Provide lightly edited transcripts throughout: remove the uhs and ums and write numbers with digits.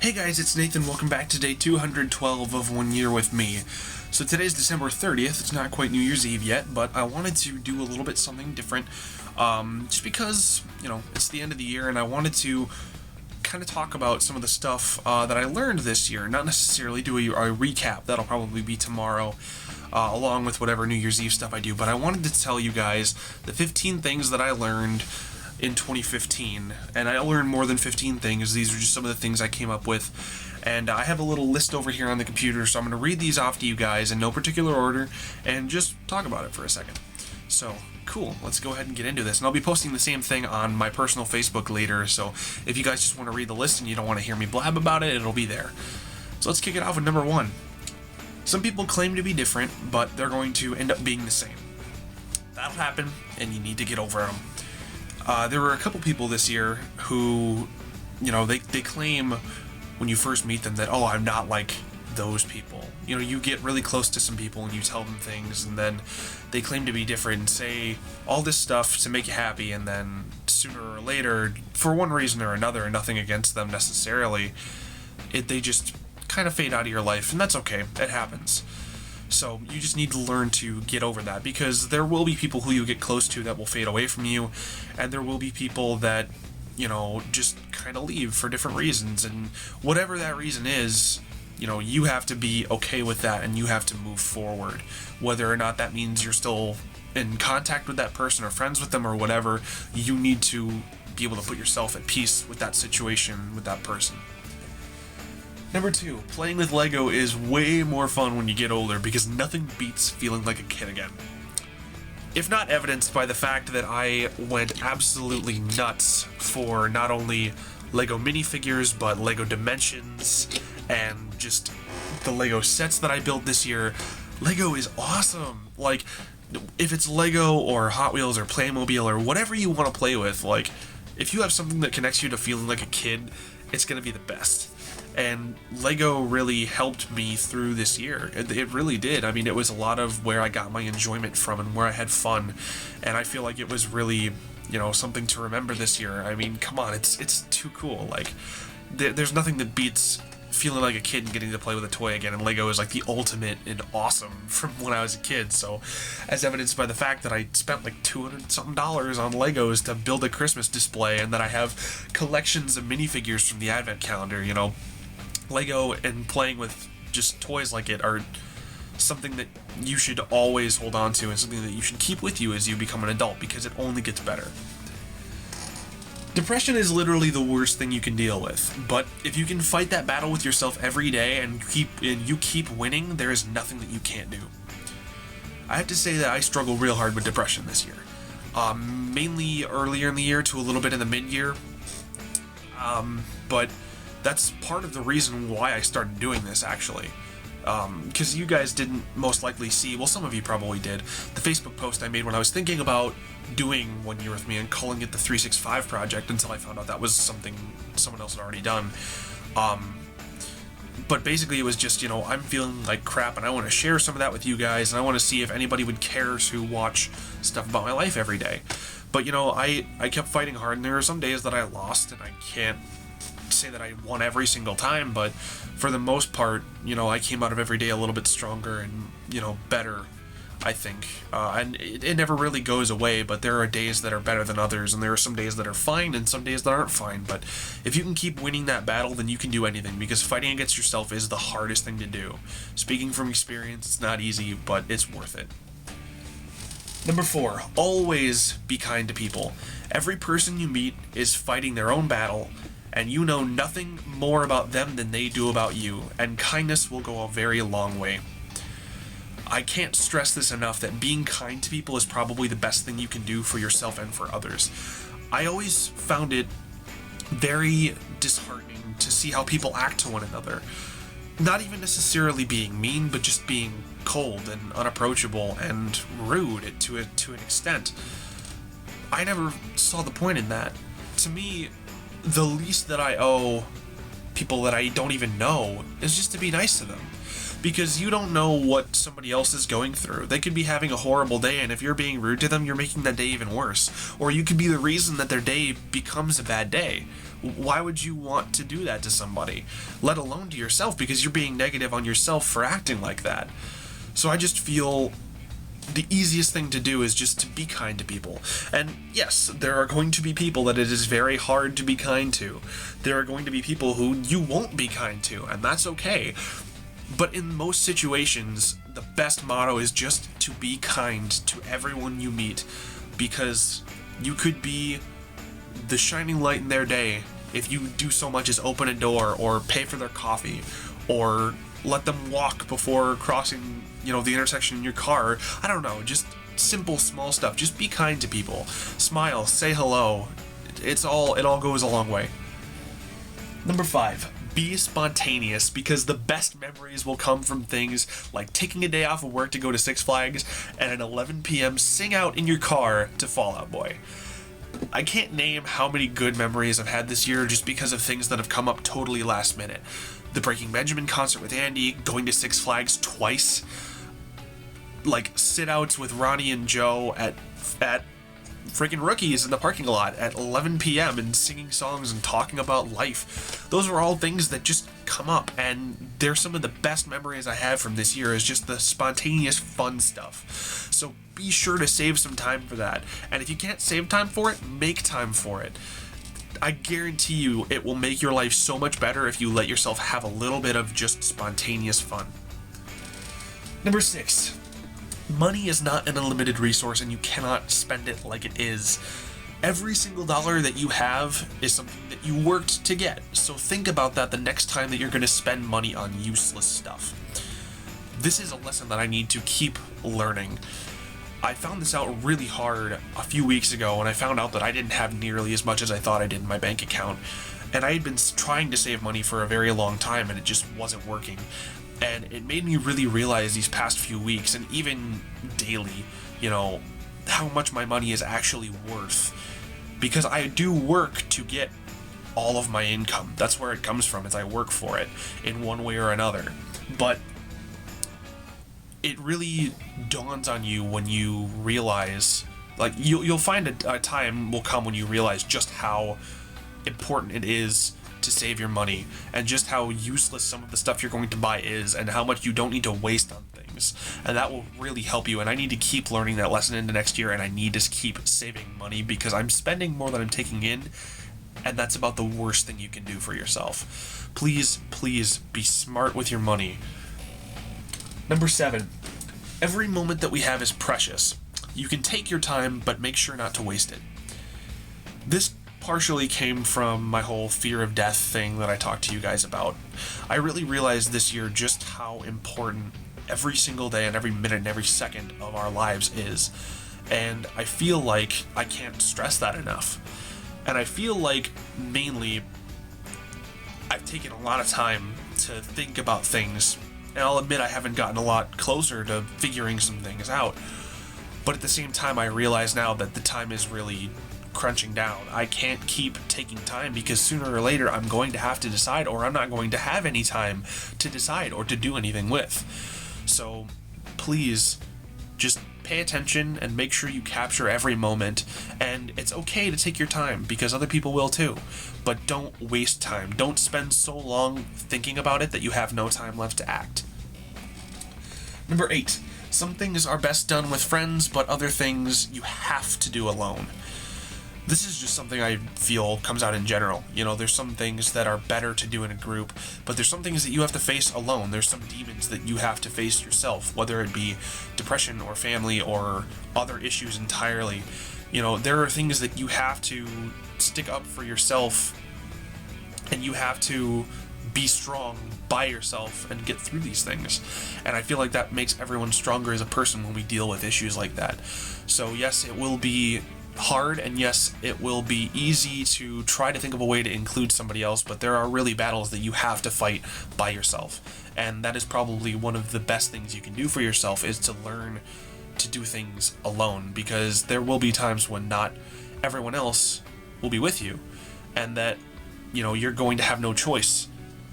Hey guys, it's Nathan. Welcome back to day 212 of 1 Year with me. So today's December 30th. It's not quite New Year's Eve yet, but I wanted to do a little bit something different. Just because, it's the end of the year and I wanted to kind of talk about some of the stuff that I learned this year. Not necessarily do a recap. That'll probably be tomorrow. Along with whatever New Year's Eve stuff I do. But I wanted to tell you guys the 15 things that I learned in 2015, and I learned more than 15 things. These are just some of the things I came up with, and I have a little list over here on the computer, so I'm going to read these off to you guys in no particular order and just talk about it for a second. So cool, let's go ahead and get into this, and I'll be posting the same thing on my personal Facebook later, so if you guys just want to read the list and you don't want to hear me blab about it, it'll be there. So let's kick it off with number 1. Some people claim to be different, but they're going to end up being the same. That'll happen, and you need to get over them. There were a couple people this year who, they claim when you first meet them that, oh, I'm not like those people. You get really close to some people and you tell them things, and then they claim to be different and say all this stuff to make you happy, and then sooner or later, for one reason or another, nothing against them necessarily, they just kind of fade out of your life, and that's okay. It happens. So you just need to learn to get over that, because there will be people who you get close to that will fade away from you, and there will be people that, just kind of leave for different reasons, and whatever that reason is, you have to be okay with that, and you have to move forward. Whether or not that means you're still in contact with that person or friends with them or whatever, you need to be able to put yourself at peace with that situation, with that person. Number 2, playing with Lego is way more fun when you get older, because nothing beats feeling like a kid again. If not evidenced by the fact that I went absolutely nuts for not only Lego minifigures, but Lego Dimensions, and just the Lego sets that I built this year. Lego is awesome. Like, if it's Lego or Hot Wheels or Playmobil or whatever you want to play with, like, if you have something that connects you to feeling like a kid, it's going to be the best. And Lego really helped me through this year. It really did. I mean, it was a lot of where I got my enjoyment from and where I had fun. And I feel like it was really, something to remember this year. I mean, come on, it's too cool. Like, there's nothing that beats feeling like a kid and getting to play with a toy again. And Lego is like the ultimate and awesome from when I was a kid. So, as evidenced by the fact that I spent like $200-something on Legos to build a Christmas display, and that I have collections of minifigures from the Advent calendar, Lego and playing with just toys like it are something that you should always hold on to, and something that you should keep with you as you become an adult, because it only gets better. Depression is literally the worst thing you can deal with, but if you can fight that battle with yourself every day and you keep winning, there is nothing that you can't do. I have to say that I struggle real hard with depression this year. Mainly earlier in the year to a little bit in the mid-year, but that's part of the reason why I started doing this, actually. Because you guys didn't most likely see, well, some of you probably did, the Facebook post I made when I was thinking about doing 1 Year with me and calling it the 365 Project, until I found out that was something someone else had already done. But basically it was just, I'm feeling like crap, and I want to share some of that with you guys, and I want to see if anybody would care to watch stuff about my life every day. But, I kept fighting hard, and there are some days that I lost, and I can't say that I won every single time, but for the most part, I came out of every day a little bit stronger and, better, I think. And it never really goes away, but there are days that are better than others, and there are some days that are fine and some days that aren't fine. But if you can keep winning that battle, then you can do anything, because fighting against yourself is the hardest thing to do. Speaking from experience, it's not easy, but it's worth it. Number 4, always be kind to people. Every person you meet is fighting their own battle, and you know nothing more about them than they do about you, and kindness will go a very long way. I can't stress this enough, that being kind to people is probably the best thing you can do for yourself and for others. I always found it very disheartening to see how people act to one another. Not even necessarily being mean, but just being cold and unapproachable and rude to an extent. I never saw the point in that. To me, the least that I owe people that I don't even know is just to be nice to them. because you don't know what somebody else is going through. They could be having a horrible day, and if you're being rude to them, you're making that day even worse. Or you could be the reason that their day becomes a bad day. Why would you want to do that to somebody, let alone to yourself, because you're being negative on yourself for acting like that? So I just feel the easiest thing to do is just to be kind to people. And yes, there are going to be people that it is very hard to be kind to. There are going to be people who you won't be kind to, and that's okay. But in most situations, the best motto is just to be kind to everyone you meet, because you could be the shining light in their day if you do so much as open a door or pay for their coffee or let them walk before crossing, the intersection in your car. I don't know, just simple small stuff. Just be kind to people. Smile, say hello. It all goes a long way. Number 5. Be spontaneous, because the best memories will come from things like taking a day off of work to go to Six Flags and at 11 p.m. sing out in your car to Fall Out Boy. I can't name how many good memories I've had this year just because of things that have come up totally last minute. The Breaking Benjamin concert with Andy, going to Six Flags twice, like sit-outs with Ronnie and Joe at freaking Rookies in the parking lot at 11 p.m. and singing songs and talking about life. Those were all things that just come up, and they're some of the best memories I have from this year, is just the spontaneous fun stuff. So be sure to save some time for that. And if you can't save time for it, make time for it. I guarantee you it will make your life so much better if you let yourself have a little bit of just spontaneous fun. Number 6. Money is not an unlimited resource, and you cannot spend it like it is. Every single dollar that you have is something that you worked to get. So think about that the next time that you're going to spend money on useless stuff. This is a lesson that I need to keep learning. I found this out really hard a few weeks ago when I found out that I didn't have nearly as much as I thought I did in my bank account. And I had been trying to save money for a very long time, and it just wasn't working. And it made me really realize these past few weeks, and even daily, how much my money is actually worth. Because I do work to get all of my income. That's where it comes from, is I work for it in one way or another. But it really dawns on you when you realize, like, you'll find a time will come when you realize just how important it is to save your money, and just how useless some of the stuff you're going to buy is, and how much you don't need to waste on things. And that will really help you, and I need to keep learning that lesson into next year, and I need to keep saving money, because I'm spending more than I'm taking in, and that's about the worst thing you can do for yourself. Please, please be smart with your money. Number 7. Every moment that we have is precious. You can take your time, but make sure not to waste it. This partially came from my whole fear of death thing that I talked to you guys about. I really realized this year just how important every single day and every minute and every second of our lives is. And I feel like I can't stress that enough. And I feel like mainly I've taken a lot of time to think about things. And I'll admit I haven't gotten a lot closer to figuring some things out. But at the same time, I realize now that the time is really crunching down. I can't keep taking time, because sooner or later I'm going to have to decide, or I'm not going to have any time to decide or to do anything with. So please just pay attention and make sure you capture every moment. And it's okay to take your time, because other people will too. But don't waste time. Don't spend so long thinking about it that you have no time left to act. Number 8. Some things are best done with friends, but other things you have to do alone. This is just something I feel comes out in general. There's some things that are better to do in a group, but there's some things that you have to face alone. There's some demons that you have to face yourself, whether it be depression or family or other issues entirely. There are things that you have to stick up for yourself, and you have to be strong by yourself and get through these things. And I feel like that makes everyone stronger as a person when we deal with issues like that. So yes, it will be hard, and yes, it will be easy to try to think of a way to include somebody else, but there are really battles that you have to fight by yourself. And that is probably one of the best things you can do for yourself, is to learn to do things alone, because there will be times when not everyone else will be with you, and that you're going to have no choice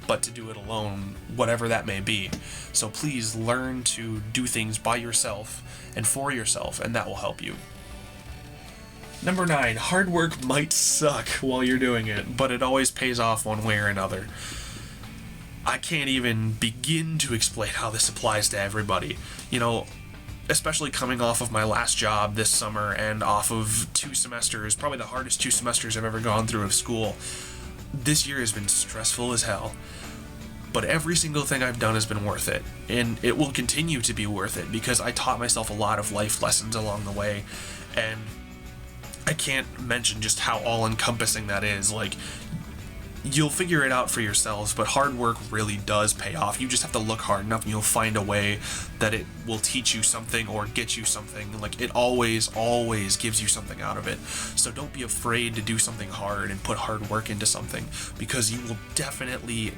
but to do it alone, whatever that may be. So please learn to do things by yourself and for yourself, and that will help you. Number 9, hard work might suck while you're doing it, but it always pays off one way or another. I can't even begin to explain how this applies to everybody. You know, especially coming off of my last job this summer and off of 2 semesters, probably the hardest 2 semesters I've ever gone through of school. This year has been stressful as hell, but every single thing I've done has been worth it, and it will continue to be worth it because I taught myself a lot of life lessons along the way, and I can't mention just how all-encompassing that is. Like, you'll figure it out for yourselves, but hard work really does pay off. You just have to look hard enough and you'll find a way that it will teach you something or get you something. Like, it always gives you something out of it. So don't be afraid to do something hard and put hard work into something, because you will definitely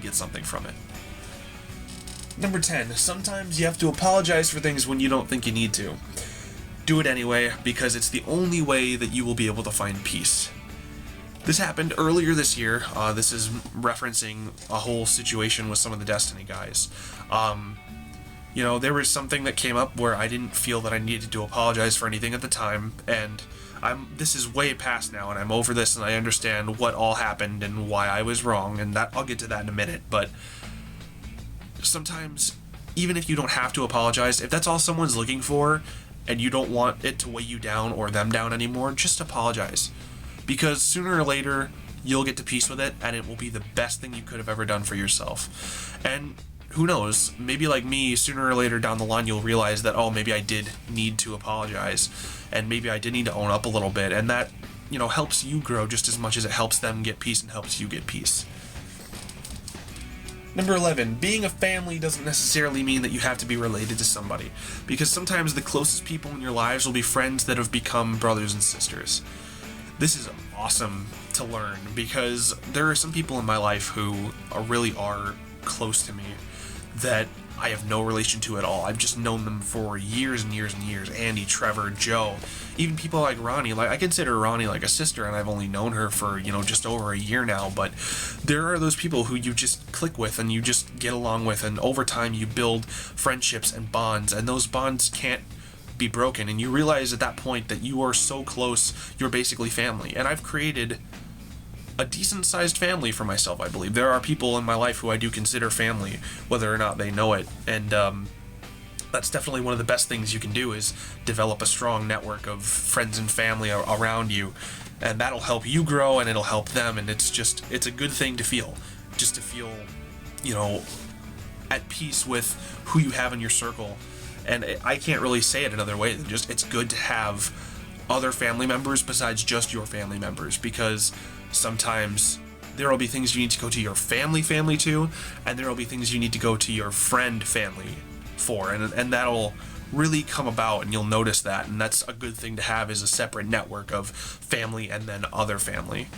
get something from it. Number 10, sometimes you have to apologize for things when you don't think you need to. Do it anyway, because it's the only way that you will be able to find peace. This happened earlier this year. This is referencing a whole situation with some of the Destiny guys. You know, there was something that came up where I didn't feel that I needed to apologize for anything at the time, and this is way past now, and I'm over this, and I understand what all happened and why I was wrong, and that I'll get to that in a minute. But sometimes, even if you don't have to apologize, if that's all someone's looking for, and you don't want it to weigh you down or them down anymore, just apologize. Because sooner or later, you'll get to peace with it, and it will be the best thing you could have ever done for yourself. And who knows, maybe like me, sooner or later down the line, you'll realize that, oh, maybe I did need to apologize, and maybe I did need to own up a little bit, and that, you know, helps you grow just as much as it helps them get peace and helps you get peace. Number 11, being a family doesn't necessarily mean that you have to be related to somebody, because sometimes the closest people in your lives will be friends that have become brothers and sisters. This is awesome to learn, because there are some people in my life who really are close to me that I have no relation to at all. I've just known them for years and years and years. Andy, Trevor, Joe, even people like Ronnie. Like, I consider Ronnie like a sister, and I've only known her for, you know, just over a year now. But there are those people who you just click with and you just get along with, and over time you build friendships and bonds, and those bonds can't be broken, and you realize at that point that you are so close, you're basically family. And I've created a decent-sized family for myself, I believe. There are people in my life who I do consider family, whether or not they know it, and that's definitely one of the best things you can do, is develop a strong network of friends and family around you, and that'll help you grow, and it'll help them, and it's a good thing to feel, just to feel, you know, at peace with who you have in your circle. And I can't really say it another way than just, it's good to have other family members besides just your family members, because sometimes there will be things you need to go to your family to, and there will be things you need to go to your friend family for, and that'll really come about, and you'll notice that, and that's a good thing to have, is a separate network of family and then other family.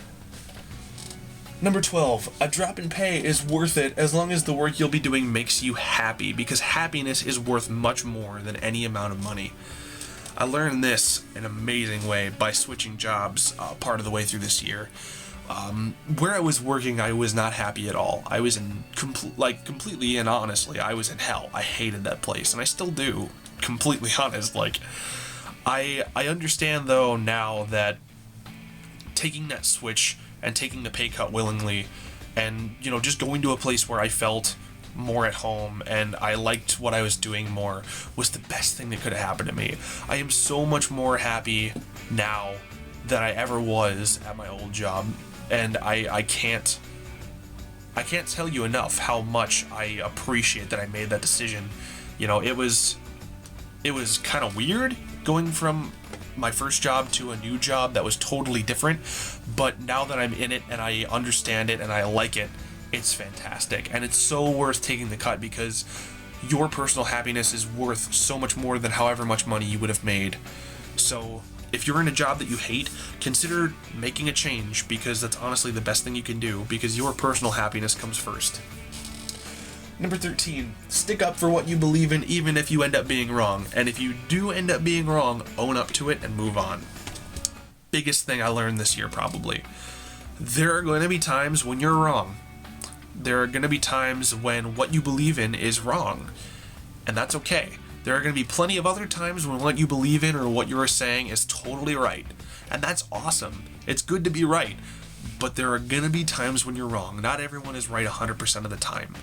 Number 12, a drop in pay is worth it as long as the work you'll be doing makes you happy, because happiness is worth much more than any amount of money. I learned this an amazing way by switching jobs part of the way through this year. Where I was working, I was not happy at all. I was completely and honestly, I was in hell. I hated that place, and I still do, completely honest. Like, I understand though now that taking that switch and taking the pay cut willingly, and, you know, just going to a place where I felt more at home and I liked what I was doing more, was the best thing that could have happened to me. I am so much more happy now than I ever was at my old job, and I can't tell you enough how much I appreciate that I made that decision. You know, it was kind of weird going from my first job to a new job that was totally different, but now that I'm in it and I understand it and I like it, it's fantastic, and it's so worth taking the cut, because your personal happiness is worth so much more than however much money you would have made. So if you're in a job that you hate, consider making a change, because that's honestly the best thing you can do, because your personal happiness comes first. Number 13, stick up for what you believe in, even if you end up being wrong. And if you do end up being wrong, own up to it and move on. Biggest thing I learned this year, probably. There are going to be times when you're wrong. There are going to be times when what you believe in is wrong, and that's okay. There are going to be plenty of other times when what you believe in or what you are saying is totally right, and that's awesome. It's good to be right, but there are going to be times when you're wrong. Not everyone is right 100% of the time,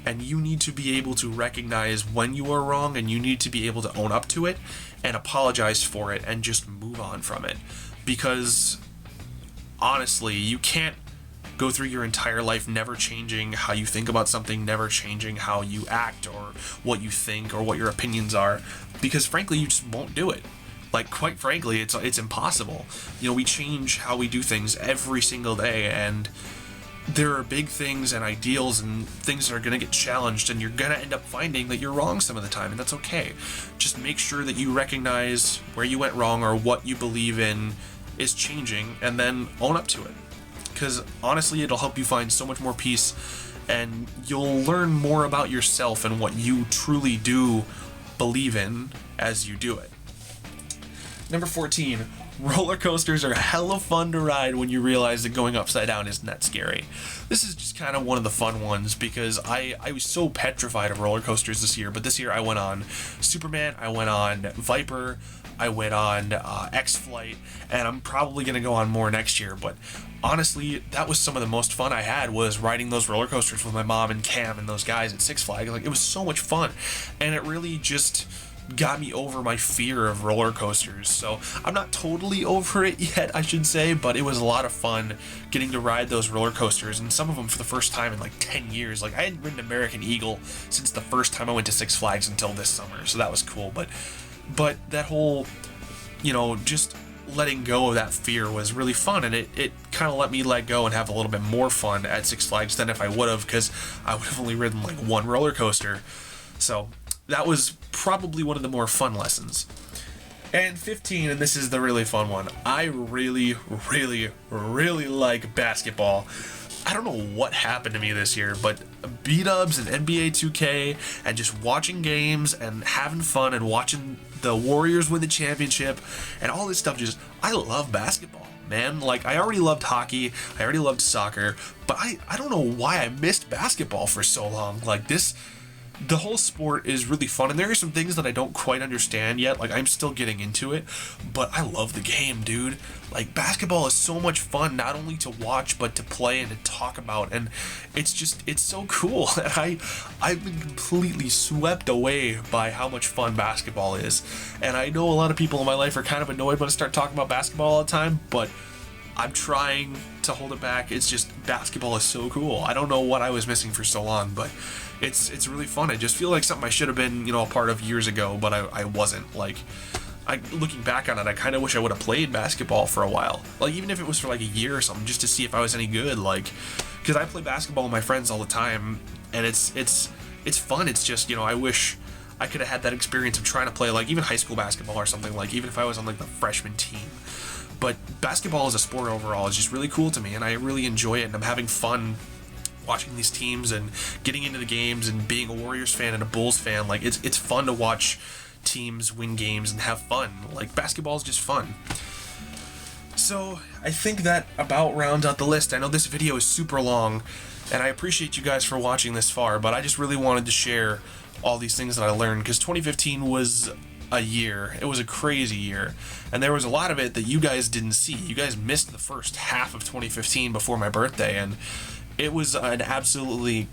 and you need to be able to recognize when you are wrong, and you need to be able to own up to it and apologize for it and just move on from it, because honestly, you can't go through your entire life never changing how you think about something, never changing how you act or what you think or what your opinions are, because frankly you just won't do it. Like, quite frankly, it's impossible. You know, we change how we do things every single day, and there are big things and ideals and things that are going to get challenged, and you're going to end up finding that you're wrong some of the time, and that's okay. Just make sure that you recognize where you went wrong or what you believe in is changing, and then own up to it. Because honestly, it'll help you find so much more peace, and you'll learn more about yourself and what you truly do believe in as you do it. Number 14, roller coasters are hella fun to ride when you realize that going upside down isn't that scary. This is just kind of one of the fun ones, because I was so petrified of roller coasters this year, but this year I went on Superman, I went on Viper, I went on X-Flight, and I'm probably going to go on more next year, but honestly, that was some of the most fun I had, was riding those roller coasters with my mom and Cam and those guys at Six Flags. Like, it was so much fun, and it really just got me over my fear of roller coasters. So I'm not totally over it yet, I should say, but it was a lot of fun getting to ride those roller coasters, and some of them for the first time in like 10 years. Like, I hadn't ridden American Eagle since the first time I went to Six Flags until this summer, so that was cool. But that whole, you know, just letting go of that fear was really fun, and it kind of let me let go and have a little bit more fun at Six Flags than if I would have, because I would have only ridden like one roller coaster. So that was probably one of the more fun lessons. And 15, and this is the really fun one, I really, really, really like basketball. I don't know what happened to me this year, but B-dubs and NBA 2K and just watching games and having fun and watching the Warriors win the championship and all this stuff, just, I love basketball, man. Like, I already loved hockey, I already loved soccer, but I don't know why I missed basketball for so long. Like, the whole sport is really fun, and there are some things that I don't quite understand yet. Like, I'm still getting into it, but I love the game, dude. Like, basketball is so much fun, not only to watch, but to play and to talk about, and it's so cool. And I've been completely swept away by how much fun basketball is. And I know a lot of people in my life are kind of annoyed when I start talking about basketball all the time, but I'm trying to hold it back. It's just, basketball is so cool. I don't know what I was missing for so long, but it's really fun. I just feel like something I should have been, a part of years ago, but I wasn't. Like, looking back on it, I kind of wish I would have played basketball for a while. Like, even if it was for like a year or something, just to see if I was any good. Like, because I play basketball with my friends all the time, and it's fun. It's just, I wish I could have had that experience of trying to play, like, even high school basketball or something, like, even if I was on like the freshman team. But basketball as a sport overall is just really cool to me, and I really enjoy it, and I'm having fun watching these teams and getting into the games and being a Warriors fan and a Bulls fan. Like, it's fun to watch teams win games and have fun. Like, basketball is just fun. So I think that about rounds out the list. I know this video is super long, and I appreciate you guys for watching this far, but I just really wanted to share all these things that I learned, because 2015 was a year. It was a crazy year, and there was a lot of it that you guys didn't see. You guys missed the first half of 2015 before my birthday, and it was an absolutely,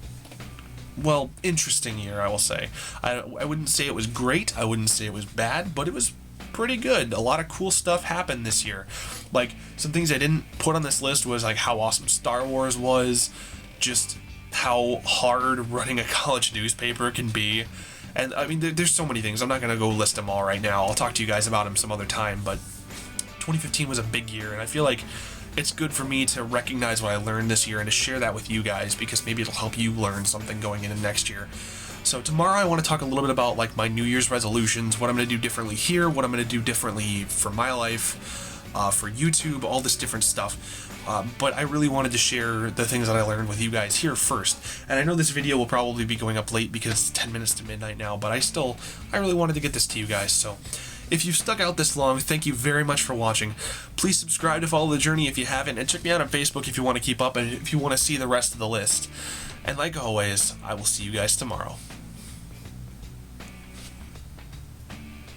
interesting year, I will say. I wouldn't say it was great, I wouldn't say it was bad, but it was pretty good. A lot of cool stuff happened this year. Like, some things I didn't put on this list was like how awesome Star Wars was, just how hard running a college newspaper can be. And I mean, there's so many things. I'm not going to go list them all right now. I'll talk to you guys about them some other time, but 2015 was a big year, and I feel like it's good for me to recognize what I learned this year and to share that with you guys, because maybe it'll help you learn something going into next year. So tomorrow I want to talk a little bit about like my New Year's resolutions, what I'm going to do differently here, what I'm going to do differently for my life, for YouTube, all this different stuff. But I really wanted to share the things that I learned with you guys here first. And I know this video will probably be going up late because it's 10 minutes to midnight now, but I really wanted to get this to you guys. So if you've stuck out this long, thank you very much for watching. Please subscribe to follow the journey if you haven't, and check me out on Facebook if you want to keep up and if you want to see the rest of the list. And like always, I will see you guys tomorrow.